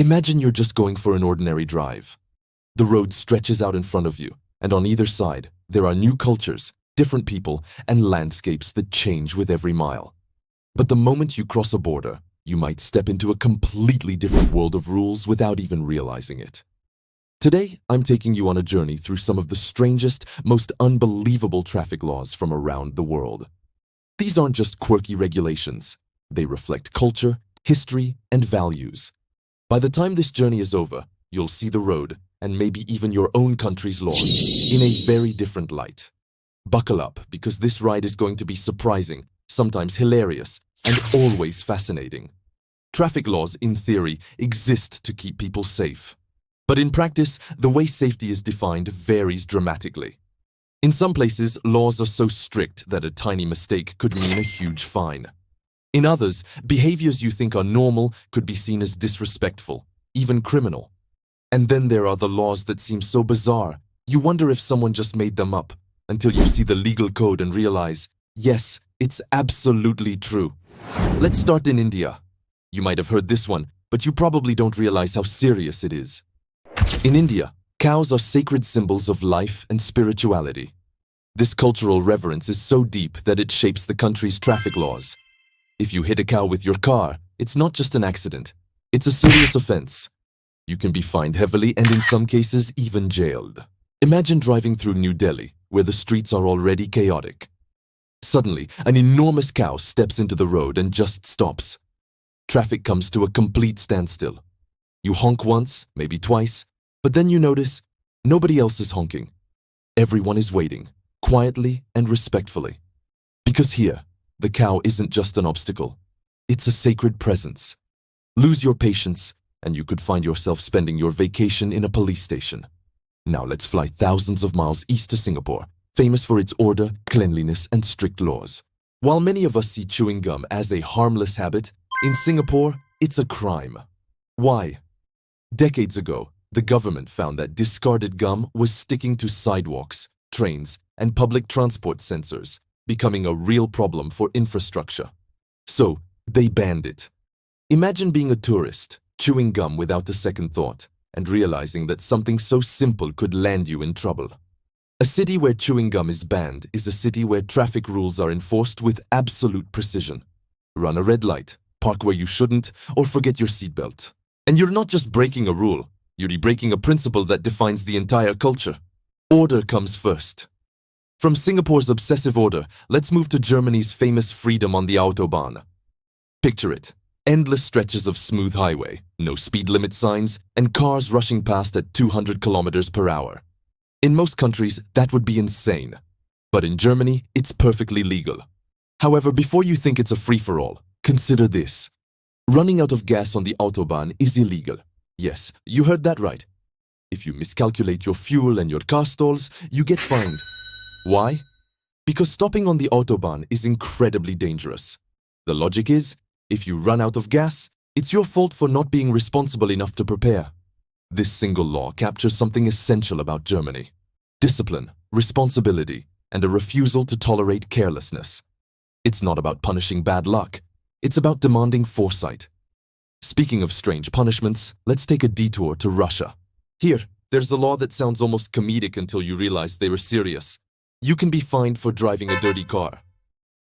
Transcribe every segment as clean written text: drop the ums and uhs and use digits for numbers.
Imagine you're just going for an ordinary drive. The road stretches out in front of you, and on either side, there are new cultures, different people, and landscapes that change with every mile. But the moment you cross a border, you might step into a completely different world of rules without even realizing it. Today, I'm taking you on a journey through some of the strangest, most unbelievable traffic laws from around the world. These aren't just quirky regulations. They reflect culture, history, and values. By the time this journey is over, you'll see the road, and maybe even your own country's laws, in a very different light. Buckle up, because this ride is going to be surprising, sometimes hilarious, and always fascinating. Traffic laws, in theory, exist to keep people safe. But in practice, the way safety is defined varies dramatically. In some places, laws are so strict that a tiny mistake could mean a huge fine. In others, behaviors you think are normal could be seen as disrespectful, even criminal. And then there are the laws that seem so bizarre, you wonder if someone just made them up, until you see the legal code and realize, yes, it's absolutely true. Let's start in India. You might have heard this one, but you probably don't realize how serious it is. In India, cows are sacred symbols of life and spirituality. This cultural reverence is so deep that it shapes the country's traffic laws. If you hit a cow with your car, it's not just an accident. It's a serious offense. You can be fined heavily and in some cases even jailed. Imagine driving through New Delhi, where the streets are already chaotic. Suddenly, an enormous cow steps into the road and just stops. Traffic comes to a complete standstill. You honk once, maybe twice, but then you notice nobody else is honking. Everyone is waiting, quietly and respectfully. Because here, the cow isn't just an obstacle. It's a sacred presence. Lose your patience, and you could find yourself spending your vacation in a police station. Now let's fly thousands of miles east to Singapore, famous for its order, cleanliness, and strict laws. While many of us see chewing gum as a harmless habit, in Singapore, it's a crime. Why? Decades ago, the government found that discarded gum was sticking to sidewalks, trains, and public transport sensors, becoming a real problem for infrastructure. So, they banned it. Imagine being a tourist, chewing gum without a second thought, and realizing that something so simple could land you in trouble. A city where chewing gum is banned is a city where traffic rules are enforced with absolute precision. Run a red light, park where you shouldn't, or forget your seatbelt. And you're not just breaking a rule, you're breaking a principle that defines the entire culture. Order comes first. From Singapore's obsessive order, let's move to Germany's famous freedom on the Autobahn. Picture it. Endless stretches of smooth highway, no speed limit signs, and cars rushing past at 200 kilometers per hour. In most countries, that would be insane. But in Germany, it's perfectly legal. However, before you think it's a free-for-all, consider this. Running out of gas on the Autobahn is illegal. Yes, you heard that right. If you miscalculate your fuel and your car stalls, you get fined. Why? Because stopping on the Autobahn is incredibly dangerous. The logic is, if you run out of gas, it's your fault for not being responsible enough to prepare. This single law captures something essential about Germany: discipline, responsibility, and a refusal to tolerate carelessness. It's not about punishing bad luck. It's about demanding foresight. Speaking of strange punishments, let's take a detour to Russia. Here, there's a law that sounds almost comedic until you realize they were serious. You can be fined for driving a dirty car.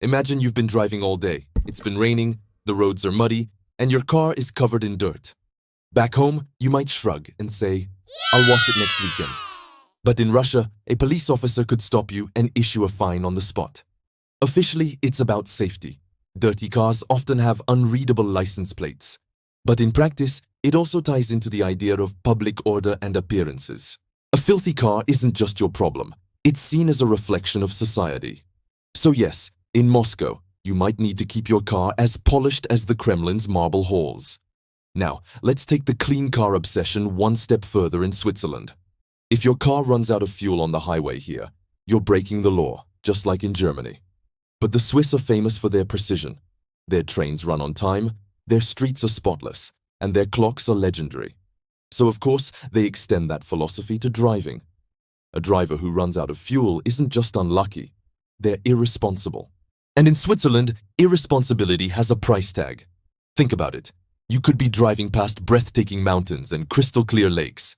Imagine you've been driving all day. It's been raining, the roads are muddy, and your car is covered in dirt. Back home, you might shrug and say, "I'll wash it next weekend." But in Russia, a police officer could stop you and issue a fine on the spot. Officially, it's about safety. Dirty cars often have unreadable license plates. But in practice, it also ties into the idea of public order and appearances. A filthy car isn't just your problem. It's seen as a reflection of society. So yes, in Moscow, you might need to keep your car as polished as the Kremlin's marble halls. Now, let's take the clean car obsession one step further in Switzerland. If your car runs out of fuel on the highway here, you're breaking the law, just like in Germany. But the Swiss are famous for their precision. Their trains run on time, their streets are spotless, and their clocks are legendary. So of course, they extend that philosophy to driving. A driver who runs out of fuel isn't just unlucky, they're irresponsible. And in Switzerland, irresponsibility has a price tag. Think about it. You could be driving past breathtaking mountains and crystal clear lakes,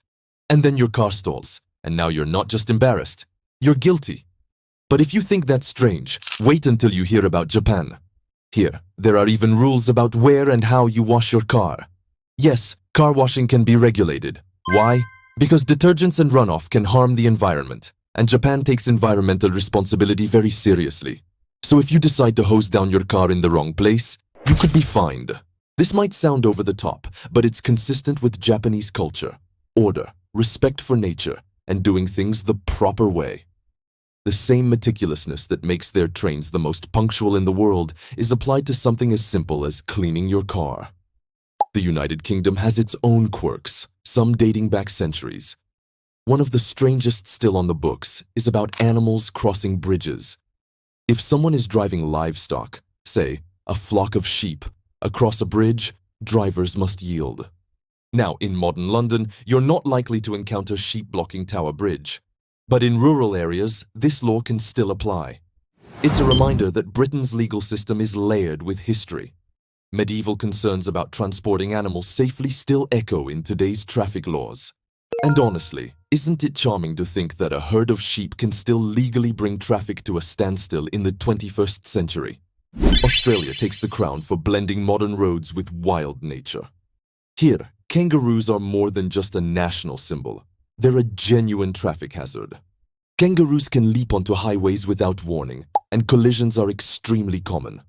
and then your car stalls, and now you're not just embarrassed, you're guilty. But if you think that's strange, wait until you hear about Japan. Here, there are even rules about where and how you wash your car. Yes, car washing can be regulated. Why? Because detergents and runoff can harm the environment, and Japan takes environmental responsibility very seriously. So if you decide to hose down your car in the wrong place, you could be fined. This might sound over the top, but it's consistent with Japanese culture, order, respect for nature, and doing things the proper way. The same meticulousness that makes their trains the most punctual in the world is applied to something as simple as cleaning your car. The United Kingdom has its own quirks, some dating back centuries. One of the strangest still on the books is about animals crossing bridges. If someone is driving livestock, say a flock of sheep, across a bridge, drivers must yield. Now, in modern London, you're not likely to encounter sheep blocking Tower Bridge. But in rural areas, this law can still apply. It's a reminder that Britain's legal system is layered with history. Medieval concerns about transporting animals safely still echo in today's traffic laws. And honestly, isn't it charming to think that a herd of sheep can still legally bring traffic to a standstill in the 21st century? Australia takes the crown for blending modern roads with wild nature. Here, kangaroos are more than just a national symbol. They're a genuine traffic hazard. Kangaroos can leap onto highways without warning, and collisions are extremely common.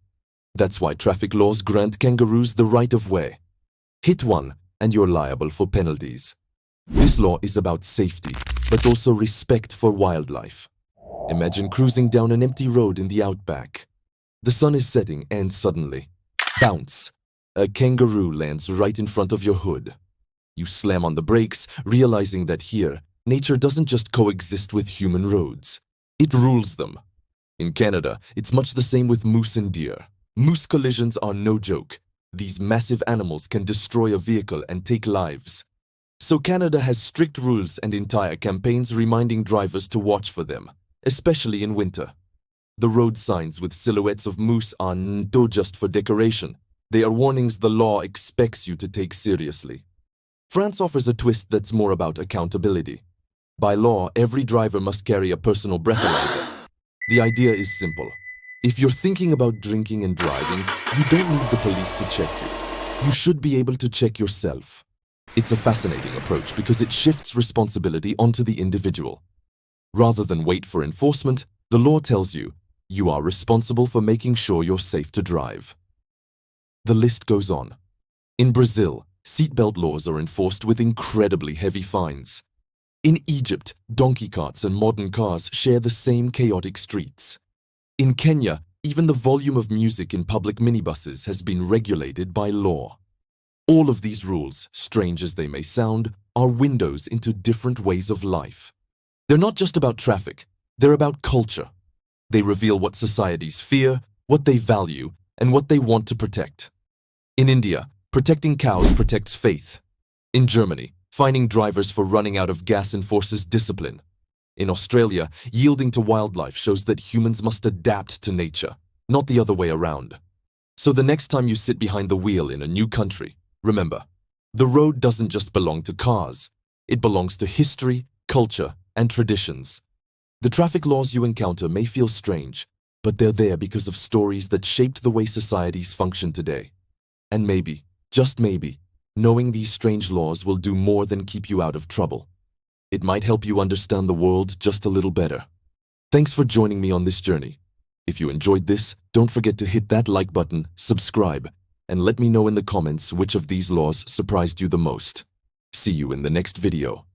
That's why traffic laws grant kangaroos the right of way. Hit one, and you're liable for penalties. This law is about safety, but also respect for wildlife. Imagine cruising down an empty road in the outback. The sun is setting, and suddenly, bounce! A kangaroo lands right in front of your hood. You slam on the brakes, realizing that here, nature doesn't just coexist with human roads. It rules them. In Canada, it's much the same with moose and deer. Moose collisions are no joke. These massive animals can destroy a vehicle and take lives. So Canada has strict rules and entire campaigns reminding drivers to watch for them, especially in winter. The road signs with silhouettes of moose are not just for decoration. They are warnings the law expects you to take seriously. France offers a twist that's more about accountability. By law, every driver must carry a personal breathalyzer. The idea is simple. If you're thinking about drinking and driving, you don't need the police to check you. You should be able to check yourself. It's a fascinating approach because it shifts responsibility onto the individual. Rather than wait for enforcement, the law tells you, you are responsible for making sure you're safe to drive. The list goes on. In Brazil, seatbelt laws are enforced with incredibly heavy fines. In Egypt, donkey carts and modern cars share the same chaotic streets. In Kenya, even the volume of music in public minibuses has been regulated by law. All of these rules, strange as they may sound, are windows into different ways of life. They're not just about traffic, they're about culture. They reveal what societies fear, what they value, and what they want to protect. In India, protecting cows protects faith. In Germany, fining drivers for running out of gas enforces discipline. In Australia, yielding to wildlife shows that humans must adapt to nature, not the other way around. So the next time you sit behind the wheel in a new country, remember, the road doesn't just belong to cars. It belongs to history, culture, and traditions. The traffic laws you encounter may feel strange, but they're there because of stories that shaped the way societies function today. And maybe, just maybe, knowing these strange laws will do more than keep you out of trouble. It might help you understand the world just a little better. Thanks for joining me on this journey. If you enjoyed this, don't forget to hit that like button, subscribe, and let me know in the comments which of these laws surprised you the most. See you in the next video.